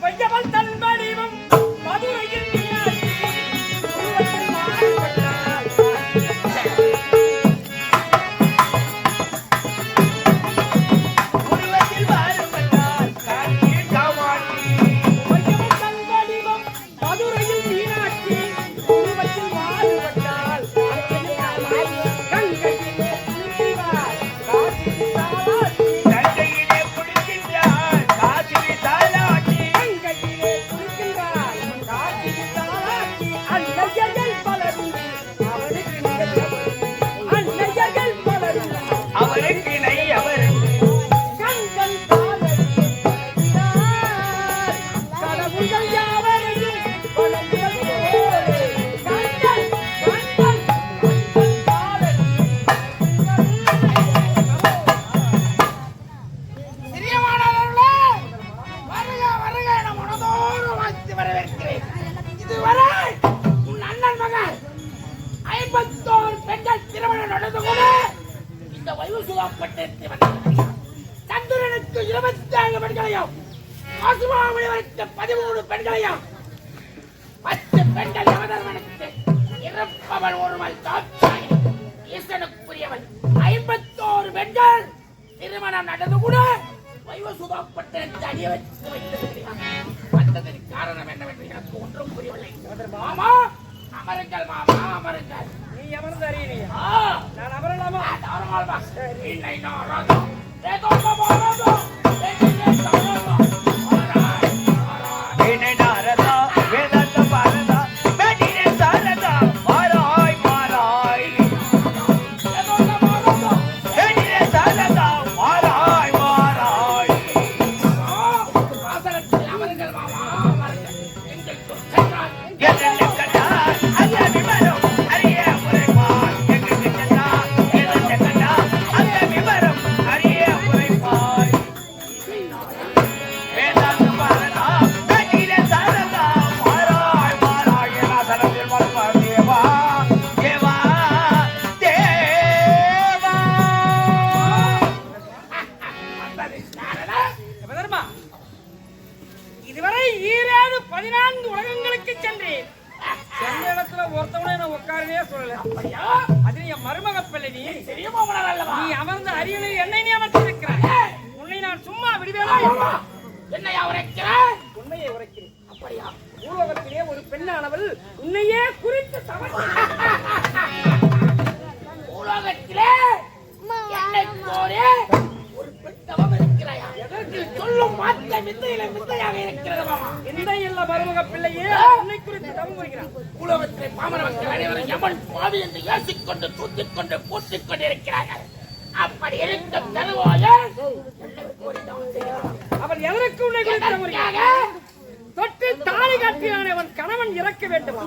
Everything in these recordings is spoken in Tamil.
பையவள் தன் வடிவம் மதுரையில் மீனாட்சி உருவத்தில் மாறுபட்டாள் உருவத்தில் மாறுபட்டாள் காட்சியில் காமாட்சி பையவள் தன் வடிவம் மதுரையில் மீனாட்சி உருவத்தில் மாறுபட்டாள் காட்சியில் காமாட்சி கங்கையிலே குளிக்கிறாள் காட்சியில் காமாட்சி கங்கையிலே குளிக்கின்றாள் காசினி தாலாட்டி கங்கையிலே குளிக்கிறாள் காட்சியில் காமாட்சி அன்னையர்கள் பலரும் அவனுக்கு அன்னையர்கள் பலரும் அவருக்கு இணை அவருக்கு கண்கள் காதலில் பழகினார். கடவுள்கள் யாவரையும் வணங்குகிறோரே. கண்கள் காதலில் பிரியமானவர்களே, வருக வருக என மனதோடு வாழ்த்து வரவேற்கிறேன். இதுவரை உன் அண்ணன் மகன் 51 பெண்கள் திருமணம் நடந்து கூட இந்த வைவசுவாப்பட்டிற்கு வந்தார்கள். சந்திரனுக்கு 27 பெண்களையும் ஆசுமாமணிவருக்கு 13 பெண்களையும் 10 பெண்கள் யமதர்மனுக்கு இருப்பவள் ஒருவள் தாட்சாயி ஈசனுக்குரியவள் 51 பெண்கள் திருமணம் நடந்து கூட வைவசுதாப்பட்டிற்கு அடிய வச்சு வைத்திருக்கிறார். வந்ததற்கு காரணம் என்னவென்று எனக்கு ஒன்றும் புரியவில்லை. மாமா அமருங்கள், மாமா அமருங்கள். நீ அமர்ந்து அறியறியா? ஆ, நான் அமரலாமா? தாராளமா. இல்லை, நான் ராஜா. ஏதோ மாமா ராஜா. என்னை தாராளமா. ஆராய், ஆராய். என்னை நாரதா, வேதாந்த பாரதா, வேடினே சாரதா, மாறாய், மாறாய். ஏதோ மாமா ராஜா. வேடினே சாரதா, மாறாய், மாறாய். வாசகத்தில் அமருங்கள், மாமா அமருங்கள். எங்கள் சொற்களால் எங்கள் கண்டால் அந்த விவரம் அறிய முறைப்பார். எங்களுக்கு சென்றால் எங்கள் கண்டால் அந்த விவரம் அறிய முறைப்பார். வேதாந்த பாரதா, வேடினே சாரதா, மாறாய், மாறாய். ஏனாசனத்தில் மறுப்பார் தேவா, தேவா, தேவா. வந்தது நாரதா. யமதர்மா, இதுவரை ஈரேழு 14 உலகங்களுக்கு சென்றேன். சென்ற இடத்துல ஒருத்தவனே நான் உட்காரவே சொல்லல. ஐயா, அது என் மருமக பிள்ளை நீ. பெரிய மாமனார் அல்லவா? நீ அமர்ந்த அரியணையில் என்னை நீ அமர்த்திருக்கிறாய். உன்னை நான் சும்மா விடுவேனா? ஆமா. என்னையா உரைக்கிறாய்? உண்மையை உரைக்கிறேன். அப்படியா? பூலோகத்திலே ஒரு பெண்ணானவள் உன்னையே குறித்து தவறு உலகத்திலே என்னை கோரே ஒரு பெண் தவம் இருக்கிறாயா? எதற்கு சொல்லும் மாற்ற விந்தையில விந்தையாக இருக்கிறது மாமா. எந்த இல்ல மருமக பிள்ளையே உன்னை குறித்து தவம் வருகிறான். உலகத்திலே பாமர மக்கள் அனைவரும் எவன் பாவி என்று யோசிக்கொண்டு தூத்திக்கொண்டு பூத்திக் கொண்டிருக்கிறார்கள். அப்படி இருக்க தருவாய என்னை கோரி தவம் செய்கிறார். அவன் எதற்கு உன்னை குறித்து தவம் வருகிறான்? தொட்டு தாலி கட்டியான அவன் கணவன் இறக்க வேண்டும்.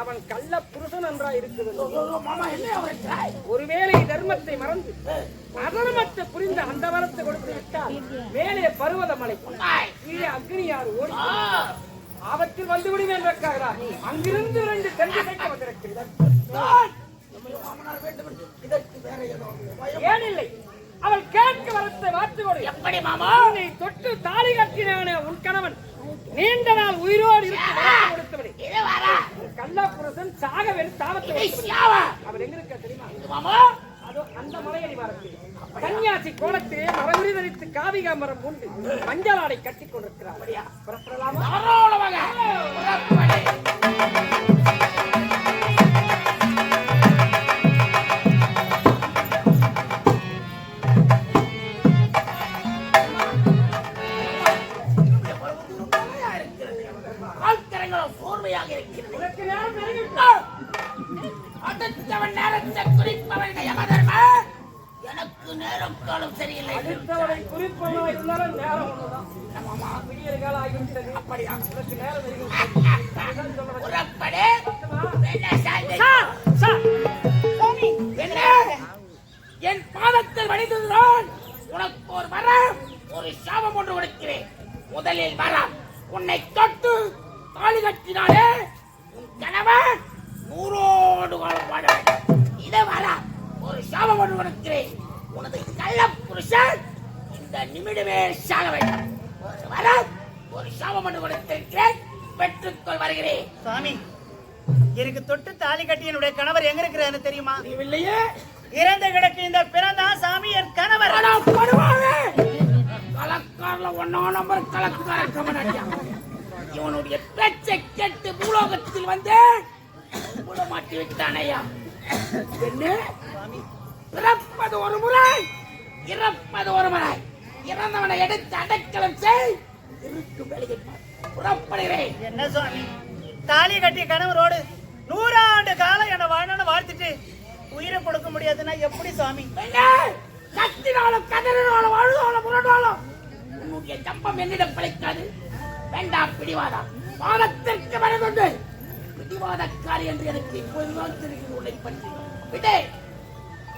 அவன் கள்ள புருஷன் என்றாய் இருக்கிறது. மாமா என்ன உரைக்கிறாய்? ஒருவேளை தர்மத்தை மறந்து அதர்மத்தை புரிந்த அந்த வரத்தை கொடுத்து விட்டால் மேலே பருவத மலை கீழே அக்னியார் ஓடி ஆபத்தில் வந்து விடுவேன் என்றாரா? அங்கிருந்து 2 தென் திசைக்கு வந்திருக்கிறார். மாமனார் வேண்டும் என்று இதற்கு வேற ஏதோ பயம். ஏன் இல்லை? அவள் கேட்க வரத்தை வார்த்தையோடு எப்படி மாமா? உன்னை தொட்டு தாலி கட்டினான உன் கணவன் நீண்ட நாள் உயிரோடு கொடுத்தவரை இது வர கள்ளப்புரசன் சாக வேறு தாவத்தை இதை வைத்தவன். சியாவா? அவர் எங்க இருக்க தெரியுமா? மாமா அதோ அந்த மலையடி வாரத்தில் கன்னியாசி கோலத்திலே மரபுரி தரித்து காவிகா மரம் பூண்டு மஞ்சள் ஆடை கட்டிக் கொண்டிருக்கிறார். புறப்படலாமா? தாராளமாக புறப்படு. கால்கரங்களும் சோர்வையாக இருக்கிறது. உனக்கு நேரம் நெருங்கிவிட்டது. அடுத்தவன் நேரத்தை குறிப்பவன் யமதர்ம. எனக்கு நேரம் காலம் சரியில்லை. அடுத்தவரை குறிப்பவனாக இருந்தாலும் நேரம் ஒண்ணுதான். விடியற் காலம் ஆகிவிட்டது. அப்படியா? உனக்கு நேரம் நெருங்கிவிட்டது. புறப்படு. என்ன சாந்தி? என்ன? என் பாதத்தில் வடிந்ததுதான் உனக்கு ஒரு வரம், ஒரு சாபம் ஒன்று கொடுக்கிறேன். முதலில் வரம், உன்னை தொட்டு தாலி கட்டினாலே உன் கணவன் 100 காலம் வாழ வேண்டும். இதை வரம், ஒரு சாபம் ஒன்று கொடுக்கிறேன். உனது கள்ள புருஷன் இந்த நிமிடமே சாக வேண்டும். ஒரு வரம், ஒரு சாபம் ஒன்று கொடுத்திருக்கிறேன், பெற்றுக்கொள் வருகிறேன். சுவாமி, எனக்கு தொட்டு தாலி கட்டி என்னுடைய கணவர் எங்க இருக்கிறாரு தெரியுமா? இல்லையே, இறந்த கிடக்கு இந்த பிறந்தான் சாமி என் கணவர். கலக்காரல ஒன்னா நம்பர் கலக்கார இவனுடைய பேச்சை கேட்டு பூலோகத்தில் வந்து மாட்டி விட்டானையா. என்ன பிறப்பது ஒரு முறை, இறப்பது ஒரு முறை. இறந்தவனை எடுத்து அடைக்கலம் செய், இருக்கும் வேலையை புறப்படுகிறேன். என்ன சுவாமி, தாலி கட்டிய கணவரோடு 100 ஆண்டு காலம் என்ன வாழணும்னு வாழ்த்துட்டு உயிரை கொடுக்க முடியாதுன்னா எப்படி சுவாமி? கத்தினாலும் கதறினாலும் அழுதாலும் முரண்டாலும் உன்னுடைய ஜம்பம் என்னிடம் பழிக்காது. வேண்டாம் பிடிவாதா, வாதத்திற்கு வரதுண்டு. பிடிவாதக்காரி என்று எனக்கு இப்போதுதான் தெரிகிறது உன்னை பற்றி. விடே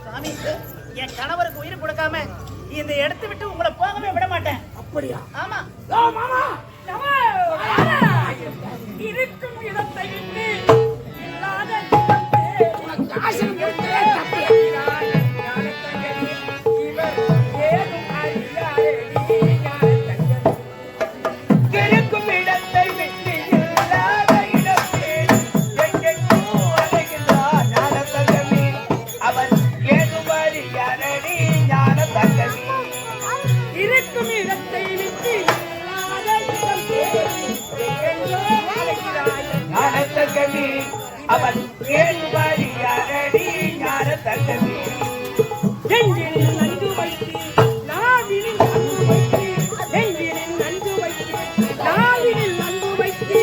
சுவாமி, என் கணவருக்கு உயிர் கொடுக்காம இந்த இடத்தை விட்டு உங்களை போகவே விட மாட்டேன். அப்படியா? ஆமா. ஓ மாமா, இருக்கும் இடத்தை விட்டு இல்லாத உனக்கு ஆசனம் கொடுத்தே தப்பியா? இருக்கும் இடத்தை விட்டு இல்லாத இடத்தில் எங்கெங்கும் அலைகின்றான் ஞான தங்கமே. அவன் ஏதுவாரி யாரடி ஞான தங்கமே. இருக்கும் இடத்தை விட்டு இல்லாத இடத்தில் எங்கெங்கும் அலைகிறாய் ஞான தங்கமே. அவன் ஏதுவாரி யாரடி ஞான தங்கமே. நெஞ்சில் நன்கு வைத்து நாவினில் நன்கு வைத்து நெஞ்சில் நன்கு வைத்து நாவினில் நன்கு வைத்து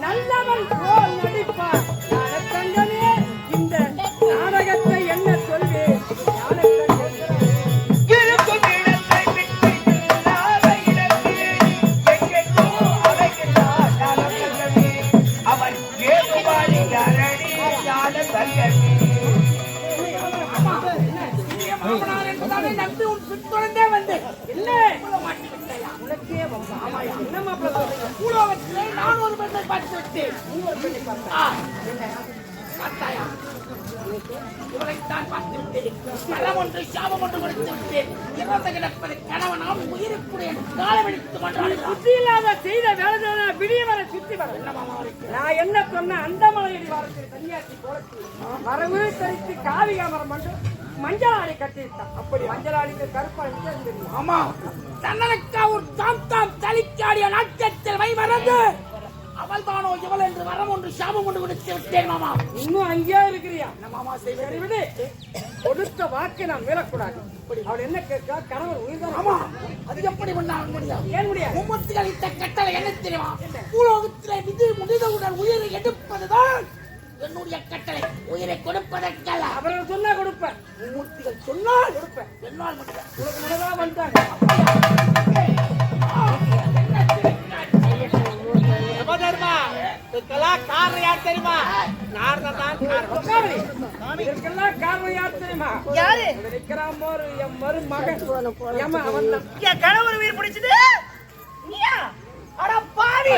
நல்லவன் போல் நடிப்பார் ஞான தங்கமே. இந்த நாடகத்தை என்ன சொல்வேன் ஞான தங்கமே. இருக்கும் இடத்தை விட்டு இல்லாத இடத்தில் எங்கெங்கோ அலைகின்றான் ஞான தங்கமே. அவன் ஏதுவாரி யாரடி ஞான தங்கமே. மாமனார் என்பதாலே நம்பி உன் பின்தொடர்ந்தே வந்து இல்ல மாட்டி விட்டாயா? உனக்கே ஆமாயா என்ன மாப்பிள்ள சொல்றீங்க? பூலோகத்திலே நான் ஒரு பெண்ணை பார்த்து விட்டேன். நீ ஒரு பெண்ணை பார்த்தா பார்த்தாயா? இவளைத்தான் பார்த்து விட்டேன். பலம் ஒன்று சாபம் ஒன்று கொடுத்து விட்டேன். இறந்து கிடப்பது கணவனாம் உயிருக்குடைய காலவெளித்து கொண்டாடுகிறான். புத்தி இல்லாத செய்த வேலை விடிய வர சுத்தி வர நான் என்ன சொன்ன அந்த மலையடி வாரத்தில் கன்னியாசி கோலத்தில் மரபு தரித்து காவிகாமரம் மஞ்சளாடி கட்டிவிட்டான். அப்படி மஞ்சளாடிக்கு கருப்பாடி. ஆமா, தன்னனுக்கா ஒரு தாம் தலிக்காடிய நாட்டியத்தில் வை மறந்து அவள் தானோ இவள் என்று வரம் ஒன்று சாபம் ஒன்று கொடுத்து விட்டேன் மாமா. இன்னும் அங்கேயே இருக்கிறியா? என்ன மாமா செய்வேன்? விடு, கொடுத்த வாக்கை நாம் மீறக்கூடாது. அவள் என்ன கேட்கா? கணவர் உயிர்தான். ஆமா, அது எப்படி பண்ண முடியும்? ஏன் முடியாது? மும்மூர்த்திகள் இட்ட கட்டளை என்ன தெரியுமா? பூலோகத்திலே விதி முடிந்தவுடன் உயிரை எடுப்பதுதான் என்னுடைய கட்டளை. உயிரை கொடுப்பதற்கல்ல. அவர்கள் சொன்னா கொடுப்பேன். மும்மூர்த்திகள் சொன்னால் கொடுப்பேன். என்னால் முடியும். உனக்கு முன்னதா வந்துட்டாங்க. இதற்கெல்லாம் காரணம் யார் தெரியுமா? யாரு? நிற்கிறான் போரு என் மருமகன். ஏமா அவன் தான். என் கணவர் உயிர் பிடிச்சது நீயா? அட பாவி,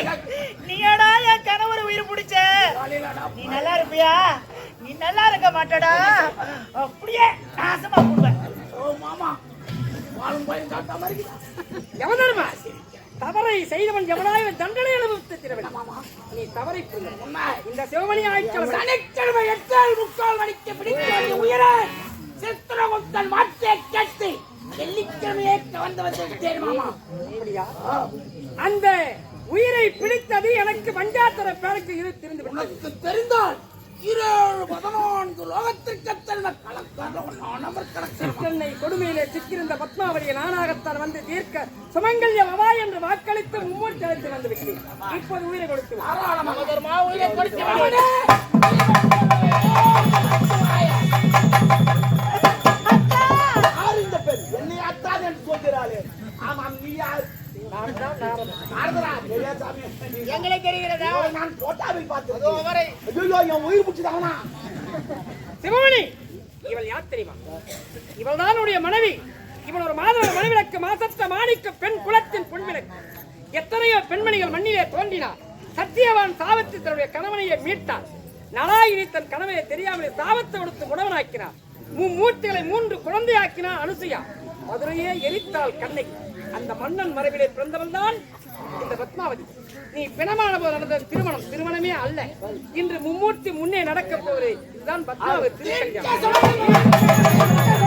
நீடா என் கணவர் உயிர் பிடிச்ச? நீ நல்லா இருப்பியா? நீ நல்லா இருக்க மாட்டடா. அப்படியே நாசமா போடுவேன். ஓ மாமா, வாழும் பயம் காட்டாம இருக்கிறா. எவன் தெரியுமா? தவறை செய்தவன் எவனாயும் தண்டனை அனுபவித்து திருவன். நீ தவறை புரிந்த இந்த சிவமணி ஆய்ச்சல் சனிக்கிழமை 8:45 மணிக்கு பிடிக்க வேண்டிய உயிரை சித்திரகுப்தன் மாற்றியை கேட்டு வெள்ளிக்கிழமையே வந்து விட்டேன் மாமா. அப்படியா? அந்த உயிரை பிடித்தது எனக்கு வஞ்சாத்தர பேருக்கு திருந்து விட்டது. உனக்கு தெரிந்தால் 14 லோகத்திற்கு தெரிந்த சென்னை கொடுமையிலே சிக்கிருந்த பத்மாவதியை நானாகத்தான் வந்து தீர்க்க சுமங்கல்ய வவா என்று வாக்களித்து மும்மூர்த்தி அழைத்து வந்து விட்டேன். இப்போது உயிரை கொடுத்து உயிரை கொடுத்து என்னை அத்தாது என்று சொல்கிறாளே. ஆமாம், நீ யார்? எங்களை தெரிகிறதா? நான் போட்டாவில் பார்த்தேன். உயிர் பிடிச்சதாவனா? சிவமணி, இவள் யார் தெரியுமா? இவள் தான் உடைய மனைவி. இவள் ஒரு மாதவ மனைவிளக்கு, மாசற்ற மாணிக்க பெண் குலத்தின் பொன்விளக்கு. எத்தனையோ பெண்மணிகள் மண்ணிலே தோன்றினார். சத்தியவான் சாவத்து தன்னுடைய கணவனையை மீட்டார். நலாயினி தன் கணவனை தெரியாமலே சாவத்தை கொடுத்து உணவனாக்கினார். மும்மூர்த்திகளை 3 குழந்தையாக்கினார் அனுசுயா. மதுரையே எரித்தாள் கண்ணகி. அந்த மன்னன் மரபிலே பிறந்தவள் தான் இந்த பத்மாவதி நீ பிணமான போது நடந்த திருமணமே அல்ல. இன்று மும்மூர்த்தி முன்னே நடக்க போவது இதுதான் பத்மாவதி திருக்கல்யாணம்.